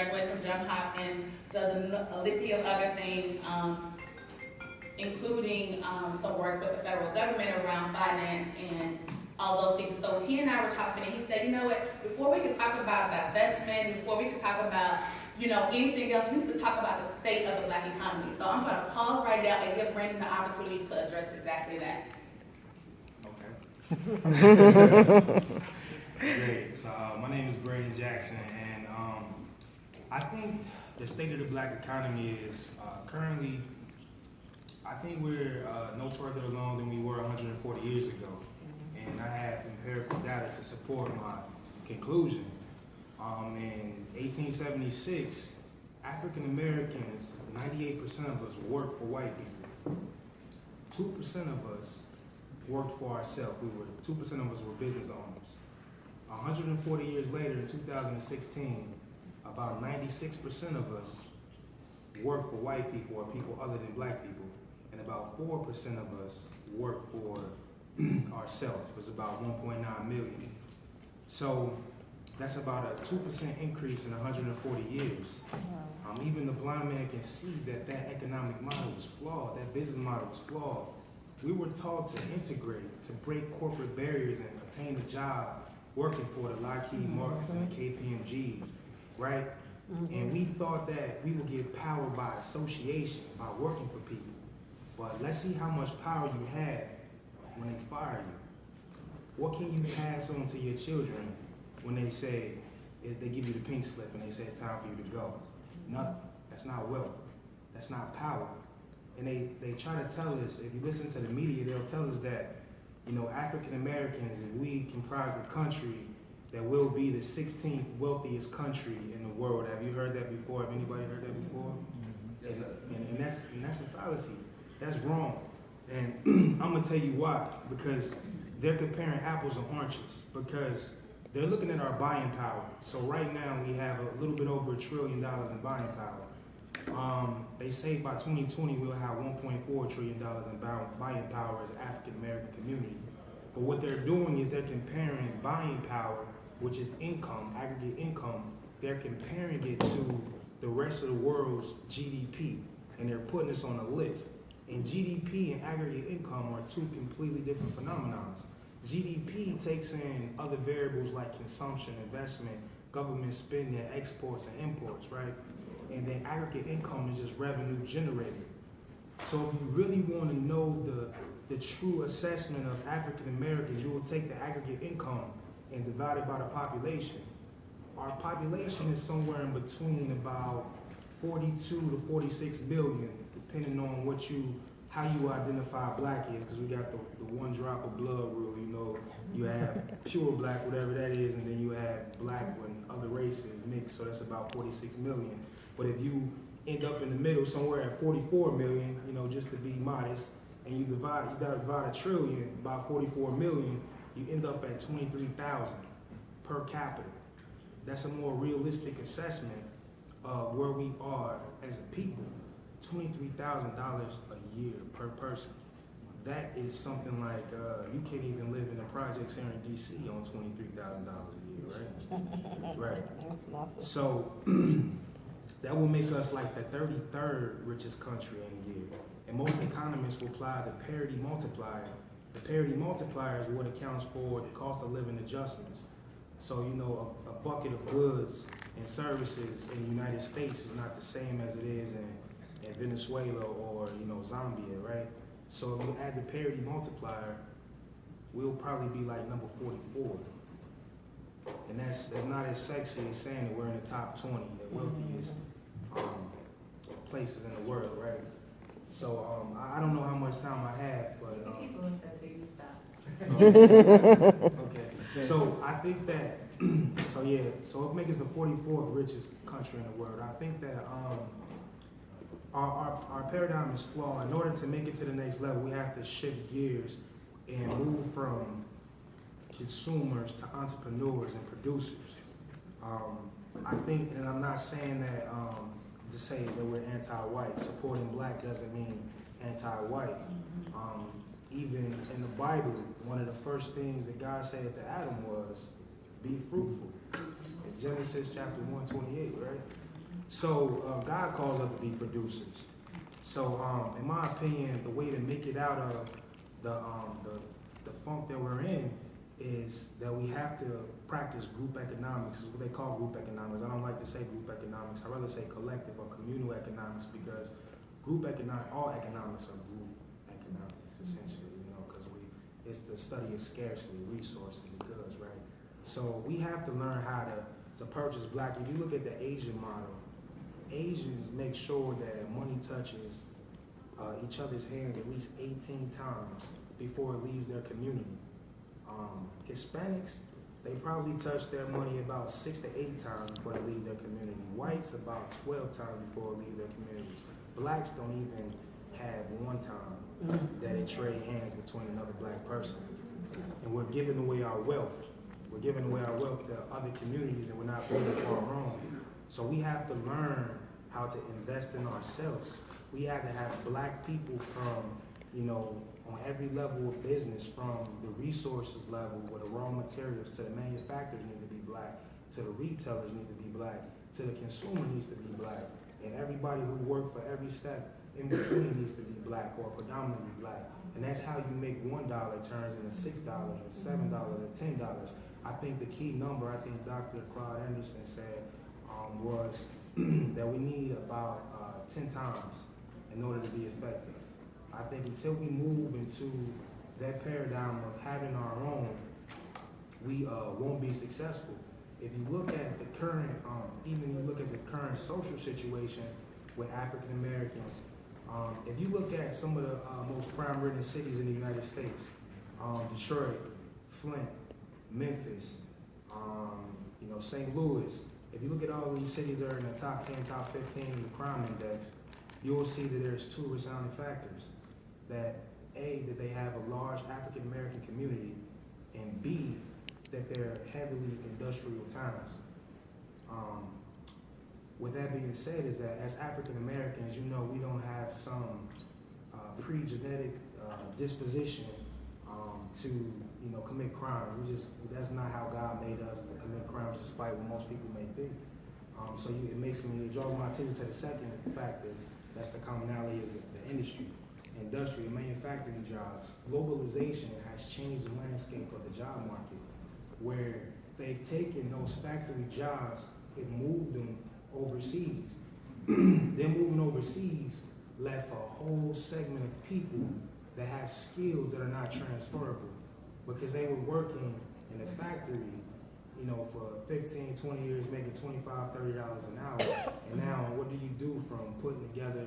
graduated from Johns Hopkins, does a litany of other things, including some work with the federal government around finance and all those things. So he and I were talking, and he said, you know what, before we could talk about divestment, before we could talk about, you know, anything else, we need to talk about the state of the Black economy. So I'm going to pause right now and give Brandon the opportunity to address exactly that. Okay. Great. So my name is Brandon Jackson, and I think the state of the Black economy is currently, I think we're no further along than we were 140 years ago. And I have empirical data to support my conclusion. In 1876, African Americans, 98% of us worked for white people. 2% of us worked for ourselves. 2% of us were business owners. 140 years later, in 2016, about 96% of us work for white people or people other than Black people, and about 4% of us work for ourselves. It was about 1.9 million. So that's about a 2% increase in 140 years. Even the blind man can see that that economic model was flawed, that business model was flawed. We were taught to integrate, to break corporate barriers and attain a job working for the Lockheed Martins and the KPMGs, right? And we thought that we would get power by association, by working for people. But let's see how much power you have when they fire you. What can you pass on to your children when they say, they give you the pink slip and they say it's time for you to go? Nothing. That's not wealth. That's not power. And they try to tell us, if you listen to the media, they'll tell us that, you know, African Americans, if we comprise the country, that we'll be the 16th wealthiest country in the world. Have you heard that before? Have anybody heard that before? And that's a fallacy. That's wrong. And I'm gonna tell you why. Because they're comparing apples and oranges. Because they're looking at our buying power. So right now we have a little bit over $1 trillion in buying power. They say by 2020 we'll have $1.4 trillion in buying power as an African American community. But what they're doing is they're comparing buying power, which is income, aggregate income, they're comparing it to the rest of the world's GDP. And they're putting us on a list. And GDP and aggregate income are two completely different phenomena. GDP takes in other variables like consumption, investment, government spending, exports and imports, right? And then aggregate income is just revenue generated. So if you really want to know the true assessment of African Americans, you will take the aggregate income and divide it by the population. Our population is somewhere in between about 42 to 46 billion, depending on how you identify Black is, because we got the one drop of blood rule, you know, you have pure Black, whatever that is, and then you have Black when other races mix, so that's about 46 million. But if you end up in the middle somewhere at 44 million, you know, just to be modest, and you gotta divide $1 trillion by 44 million, you end up at 23,000 per capita. That's a more realistic assessment of where we are as a people. $23,000 a year per person. That is something like, you can't even live in the projects here in DC on $23,000 a year, right? Right. So that will make us like the 33rd richest country in a year. And most economists will apply the parity multiplier. The parity multiplier is what accounts for the cost of living adjustments. So, you know, a bucket of goods and services in the United States is not the same as it is in Venezuela or, you know, Zambia, right? So if we add the parity multiplier, we'll probably be like number 44. And that's not as sexy as saying that we're in the top 20, the wealthiest places in the world, right? So I don't know how much time I have, but keep going until you stop. Okay. So I think that so it makes us the 44th richest country in the world. I think that our paradigm is flawed. In order to make it to the next level, we have to shift gears and move from consumers to entrepreneurs and producers. I think, and I'm not saying that to say that we're anti-white. Supporting Black doesn't mean anti-white. Even in the Bible, one of the first things that God said to Adam was, be fruitful. It's Genesis chapter 1:28, right? So God calls us to be producers. So in my opinion, the way to make it out of the funk that we're in is that we have to practice group economics, is what they call group economics. I don't like to say group economics. I rather say collective or communal economics, because all economics are group economics, essentially, because it's the study of scarcity, resources, and goods, right? So we have to learn how to purchase black. If you look at the Asian model, Asians make sure that money touches each other's hands at least 18 times before it leaves their community. Hispanics, they probably touch their money about 6 to 8 times before they leave their community. Whites, about 12 times before it leaves their communities. Blacks don't even have one time that it trade hands between another black person. And we're giving away our wealth. We're giving away our wealth to other communities, and we're not doing it for our own. So we have to learn how to invest in ourselves. We have to have black people from, on every level of business, from the resources level, where the raw materials, to the manufacturers need to be black, to the retailers need to be black, to the consumer needs to be black, and everybody who works for every step in between needs to be black or predominantly black. And that's how you make $1 turns into $6 or $7 or $10. I think the key number, I think Dr. Claude Anderson said, was that we need about 10 times in order to be effective. I think until we move into that paradigm of having our own, we won't be successful. If you look at the current, even you look at the current social situation with African Americans, if you look at some of the most crime-ridden cities in the United States, Detroit, Flint, Memphis, St. Louis, if you look at all these cities that are in the top 10, top 15 in the crime index, you'll see that there's two resounding factors. That A, that they have a large African American community, and B, that they're heavily industrial towns. With that being said, is that as African Americans, we don't have some pre-genetic disposition to commit crimes. That's not how God made us, to commit crimes, despite what most people may think. So it draws my attention to the second factor. That's the commonality of the industry. Industrial, manufacturing jobs. Globalization has changed the landscape of the job market, where they've taken those factory jobs and moved them overseas. Them moving overseas left a whole segment of people that have skills that are not transferable, because they were working in a factory, for 15, 20 years, making $25, $30 an hour. And now what do you do from putting together,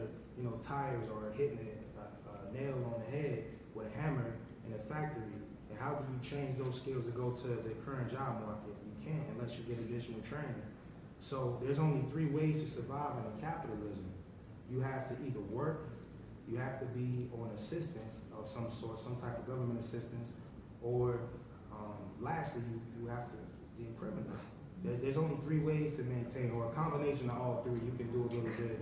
tires or hitting a nail on the head with a hammer in a factory? And how do you change those skills to go to the current job market? You can't unless you get additional training. So there's only 3 ways to survive in capitalism. You have to either work, you have to be on assistance of some sort, some type of government assistance, or lastly, you have to be a criminal. There's only 3 ways to maintain, or a combination of all 3. You can do a little bit.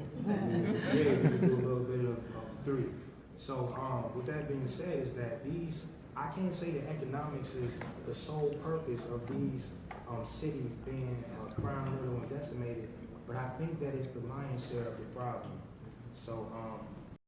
You can do a little bit of 3. So with that being said, is that I can't say that economics is the sole purpose of these cities being crime-riddled and decimated, but I think that it's the lion's share of the problem. So